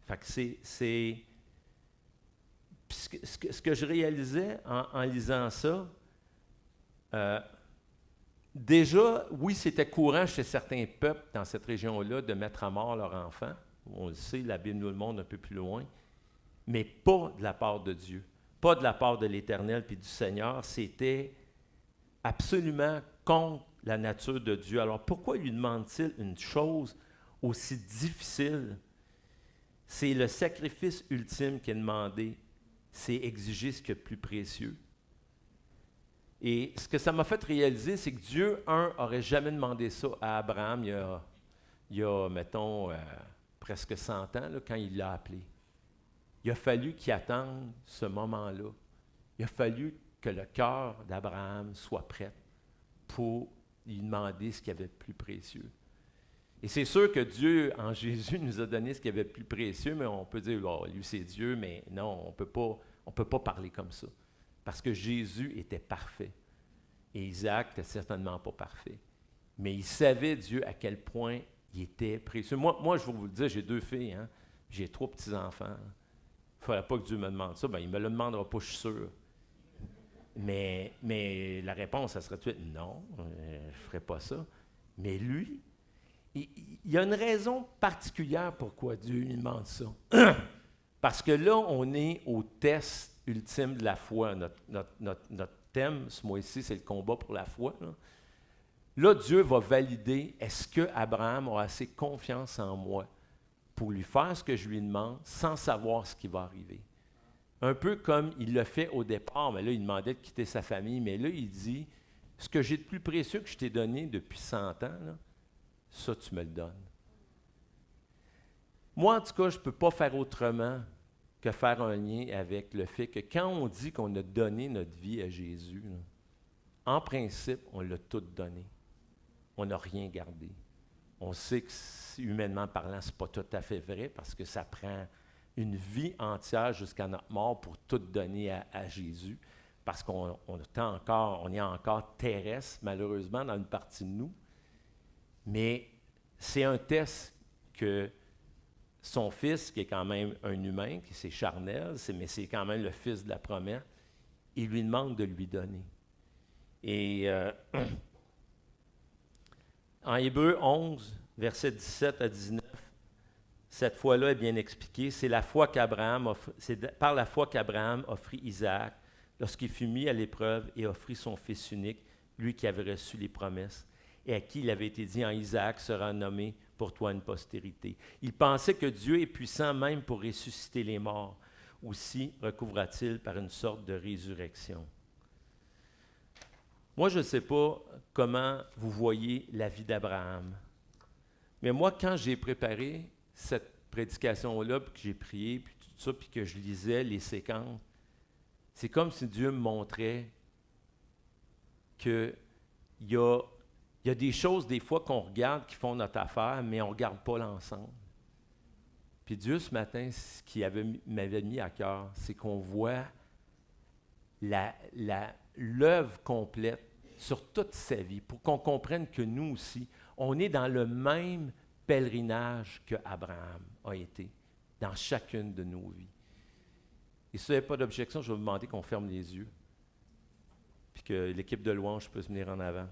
[SPEAKER 1] Fait que c'est ce que je réalisais en lisant ça, déjà, oui, c'était courant chez certains peuples dans cette région-là de mettre à mort leurs enfants. On le sait, la Bible nous le montre un peu plus loin. Mais pas de la part de Dieu. Pas de la part de l'Éternel puis du Seigneur. C'était absolument contre la nature de Dieu. Alors, pourquoi lui demande-t-il une chose aussi difficile? C'est le sacrifice ultime qui est demandé. C'est exiger ce qui est plus précieux. Et ce que ça m'a fait réaliser, c'est que Dieu, n'aurait jamais demandé ça à Abraham il y a mettons, presque 100 ans, là, quand il l'a appelé. Il a fallu qu'il attende ce moment-là. Il a fallu que le cœur d'Abraham soit prêt pour lui demander ce qu'il y avait de plus précieux. Et c'est sûr que Dieu, en Jésus, nous a donné ce qu'il y avait de plus précieux, mais on peut dire, oh, lui c'est Dieu, mais non, on ne peut pas parler comme ça. Parce que Jésus était parfait. Et Isaac n'était certainement pas parfait. Mais il savait, Dieu, à quel point il était précieux. Moi je vais vous le dire, j'ai 2 filles, hein? J'ai 3 petits-enfants. Il ne faudrait pas que Dieu me demande ça. Il ne me le demandera pas, je suis sûr. Mais la réponse, ça serait tout de suite, non, je ne ferai pas ça. Mais lui, il y a une raison particulière pourquoi Dieu lui demande ça. Parce que là, on est au test ultime de la foi. Notre thème, ce mois-ci, c'est le combat pour la foi. Là, Dieu va valider, est-ce qu'Abraham a assez confiance en moi pour lui faire ce que je lui demande sans savoir ce qui va arriver. Un peu comme il l'a fait au départ, mais là, il demandait de quitter sa famille, mais là, il dit, ce que j'ai de plus précieux que je t'ai donné depuis 100 ans, là, ça, tu me le donnes. Moi, en tout cas, je ne peux pas faire autrement que faire un lien avec le fait que quand on dit qu'on a donné notre vie à Jésus, là, en principe, on l'a tout donné. On n'a rien gardé. On sait que, humainement parlant, ce n'est pas tout à fait vrai parce que ça prend une vie entière jusqu'à notre mort pour tout donner à Jésus, parce qu'on est encore terrestre, malheureusement, dans une partie de nous. Mais c'est un test que son fils, qui est quand même un humain, qui c'est charnel, mais c'est quand même le fils de la promesse, il lui demande de lui donner. Et en Hébreux 11, versets 17 à 19, cette foi-là est bien expliquée. C'est par la foi qu'Abraham offrit Isaac lorsqu'il fut mis à l'épreuve et offrit son fils unique, lui qui avait reçu les promesses, et à qui il avait été dit, en Isaac sera nommé pour toi une postérité. Il pensait que Dieu est puissant même pour ressusciter les morts. Aussi recouvra-t-il par une sorte de résurrection. Moi, je ne sais pas comment vous voyez la vie d'Abraham. Mais moi, quand j'ai préparé cette prédication-là, puis que j'ai prié, puis tout ça, puis que je lisais les séquences, c'est comme si Dieu me montrait qu'il y a des choses, des fois, qu'on regarde qui font notre affaire, mais on ne regarde pas l'ensemble. Puis Dieu, ce matin, ce qu'il m'avait mis à cœur, c'est qu'on voit l'œuvre complète sur toute sa vie, pour qu'on comprenne que nous aussi, on est dans le même pèlerinage qu'Abraham a été dans chacune de nos vies. Et si vous n'avez pas d'objection, je vais vous demander qu'on ferme les yeux, puis que l'équipe de louange puisse venir en avant.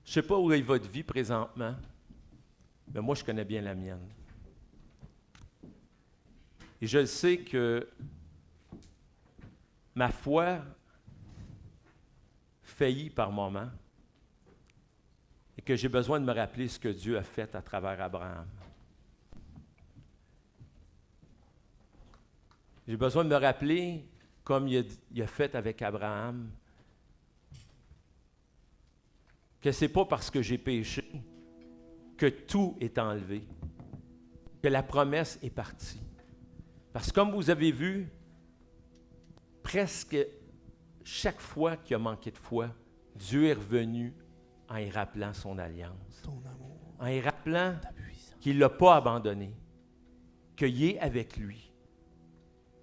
[SPEAKER 1] Je ne sais pas où est votre vie présentement, mais moi, je connais bien la mienne. Et je sais que ma foi faillit par moments et que j'ai besoin de me rappeler ce que Dieu a fait à travers Abraham. J'ai besoin de me rappeler, comme il a fait avec Abraham, que ce n'est pas parce que j'ai péché que tout est enlevé, que la promesse est partie. Parce que comme vous avez vu, presque chaque fois qu'il a manqué de foi, Dieu est revenu en y rappelant son alliance, en y rappelant qu'il ne l'a pas abandonné, qu'il est avec lui,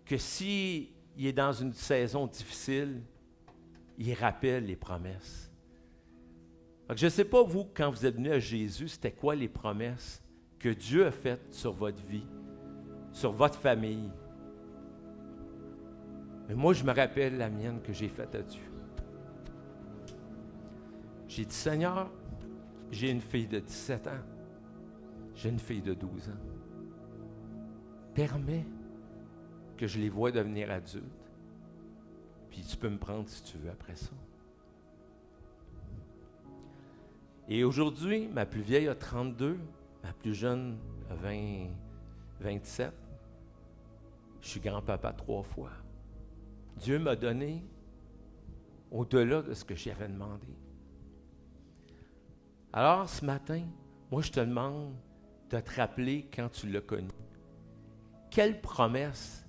[SPEAKER 1] que s'il est dans une saison difficile, il rappelle les promesses. Donc, je ne sais pas, vous, quand vous êtes venu à Jésus, c'était quoi les promesses que Dieu a faites sur votre vie, sur votre famille. Mais moi, je me rappelle la mienne que j'ai faite à Dieu. J'ai dit, Seigneur, j'ai une fille de 17 ans, j'ai une fille de 12 ans. Permets que je les voie devenir adultes, puis tu peux me prendre si tu veux après ça. Et aujourd'hui, ma plus vieille a 32, ma plus jeune a 27. Je suis grand-papa 3 fois. Dieu m'a donné au-delà de ce que j'avais demandé. Alors, ce matin, moi, je te demande de te rappeler quand tu l'as connu. Quelle promesse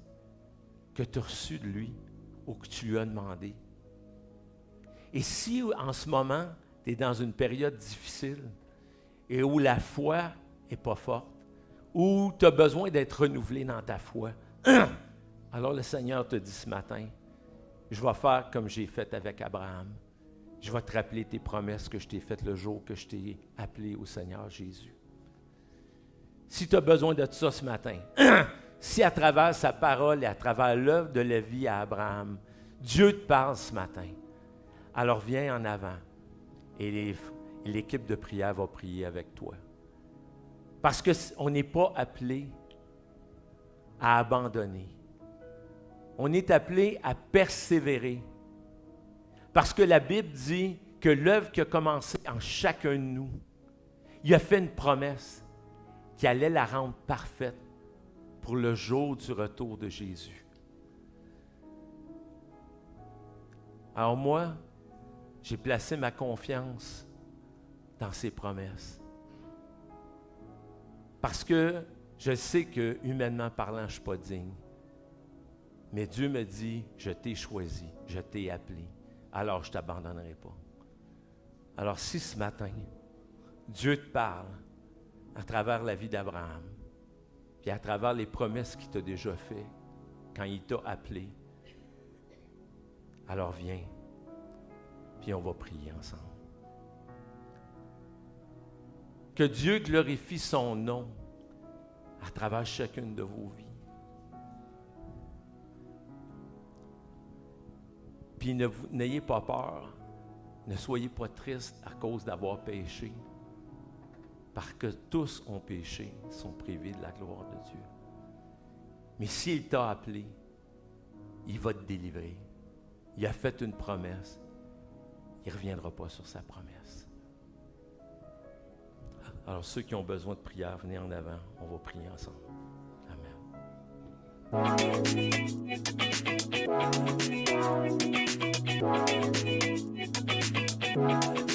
[SPEAKER 1] que tu as reçue de lui ou que tu lui as demandé? Et si, en ce moment, tu es dans une période difficile et où la foi n'est pas forte, où tu as besoin d'être renouvelé dans ta foi, alors le Seigneur te dit ce matin, je vais faire comme j'ai fait avec Abraham. Je vais te rappeler tes promesses que je t'ai faites le jour que je t'ai appelé au Seigneur Jésus. Si tu as besoin de ça ce matin, si à travers sa parole et à travers l'œuvre de la vie à Abraham, Dieu te parle ce matin, alors viens en avant et l'équipe de prière va prier avec toi. Parce qu'on n'est pas appelé à abandonner. On est appelé à persévérer. Parce que la Bible dit que l'œuvre qui a commencé en chacun de nous, il a fait une promesse qu'il allait la rendre parfaite pour le jour du retour de Jésus. Alors moi, j'ai placé ma confiance dans ses promesses. Parce que je sais que, humainement parlant, je ne suis pas digne. Mais Dieu me dit, je t'ai choisi, je t'ai appelé, alors je ne t'abandonnerai pas. Alors si ce matin, Dieu te parle à travers la vie d'Abraham, puis à travers les promesses qu'il t'a déjà faites, quand il t'a appelé, alors viens, puis on va prier ensemble. Que Dieu glorifie son nom à travers chacune de vos vies. Puis n'ayez pas peur, ne soyez pas tristes à cause d'avoir péché, parce que tous ont péché, sont privés de la gloire de Dieu. Mais s'il t'a appelé, il va te délivrer. Il a fait une promesse, il ne reviendra pas sur sa promesse. Alors ceux qui ont besoin de prière, venez en avant, on va prier ensemble. Amen.